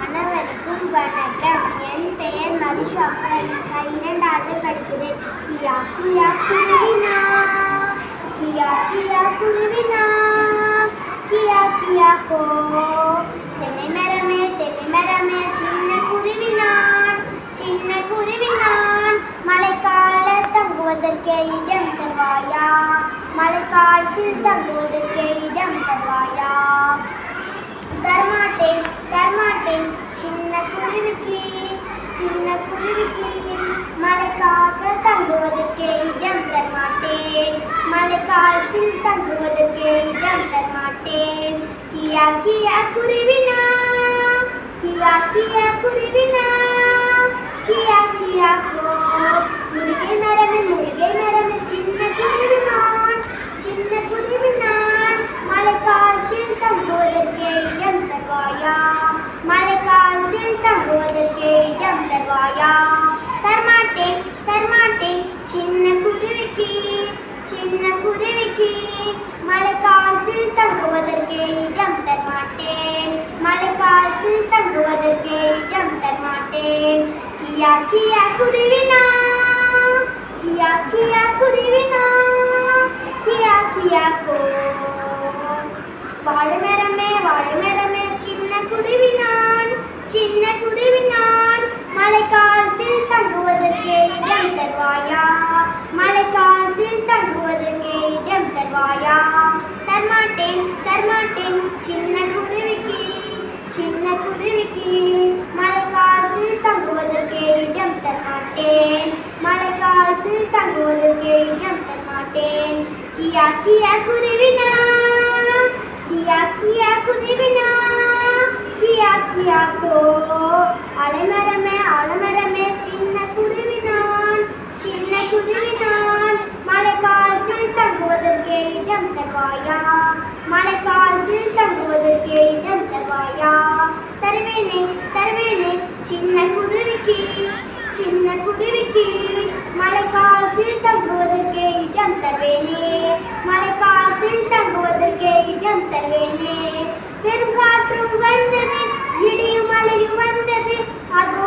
அனைவருக்கும் வணக்கம். என் பெயர் மதுஷாக்கர். நான் 2வது படிக்கிறேன். கியா கியா குருவினா, கியா கியா குருவினா, கியா கியா கோ. தென்னை மரமே சின்ன குருவினான், சின்ன குருவினான். மழைக்கால தங்குவதற்கே இடம் தருவாயா, மழைக்காலத்தில் தங்குவதற்கே இடம் தருவாயா. தரமாட்டேன் தரமாட்டேன் சின்ன குருவிக்கு, சின்ன குருவிக்கு. மழைக்காக தங்குவதற்கே இடம் தரமாட்டேன், மழைக்காலத்தில் தங்குவதற்கே இடம் தரமாட்டேன். கியா கியா குருவினா, கியா கியா குருவினா, கியா கியா கோ. முருகை மரமே சின்ன குருவினான், சின்ன குருவினான். மழைக்காலத்தில் தங்குவதற்கே இடம் தருவாயா, மழைக்காலத்தில் தங்குவதற்கே இடம் தருவாயா. தரமாட்டேன் தரமாட்டேன் சின்ன குருவிக்கு, சின்ன குருவிக்கு. மழைக்காலத்தில் தங்குவதற்கே இடம் தரமாட்டேன், மழைக்காலத்தில் தங்குவதற்கே இடம் தரமாட்டேன். கியா கியா குருவினா, கியா கியா குருவினா, கியா கியா கோ. வாழைமரமே சின்ன குருவினான், சின்ன குருவினான். மழைக்காலத்தில் தங்குவதற்கே இடம் தருவாயா, மழைக்காலத்தில் தங்குவதற்கே இடம் தருவாயா. தரமாட்டேன் தரமாட்டேன் சின்ன குருவிக்கு, சின்ன குருவிக்கு. மழைக்காலத்தில் தங்குவதற்கே இடம் தரமாட்டேன், மழைக்காலத்தில் தங்குவதற்கே இடம் தரமாட்டேன். கியா கியா குருவினா, கியா கியா குருவினா, கியா கியா கோ. ஆலமரமே சின்ன குருவினான், சின்ன குருவினான். மழைக்காலத்தில் தங்குவதற்கே இடம் தருவாயா, மழைக்காலத்தில் தங்குவதற்கே இடம் தருவாயா. தருவேனே தருவேனே சின்ன குருவிக்கு, சின்ன குருவிக்கு. மழைக்காலத்தில் தங்குவதற்கே இடம் தருவேனே, மழைக்காலத்தில் தங்குவதற்கே இடம் தருவேனே. பெரும் காற்றும் வந்தது, இடியும் மழையும் வந்தது, அதோ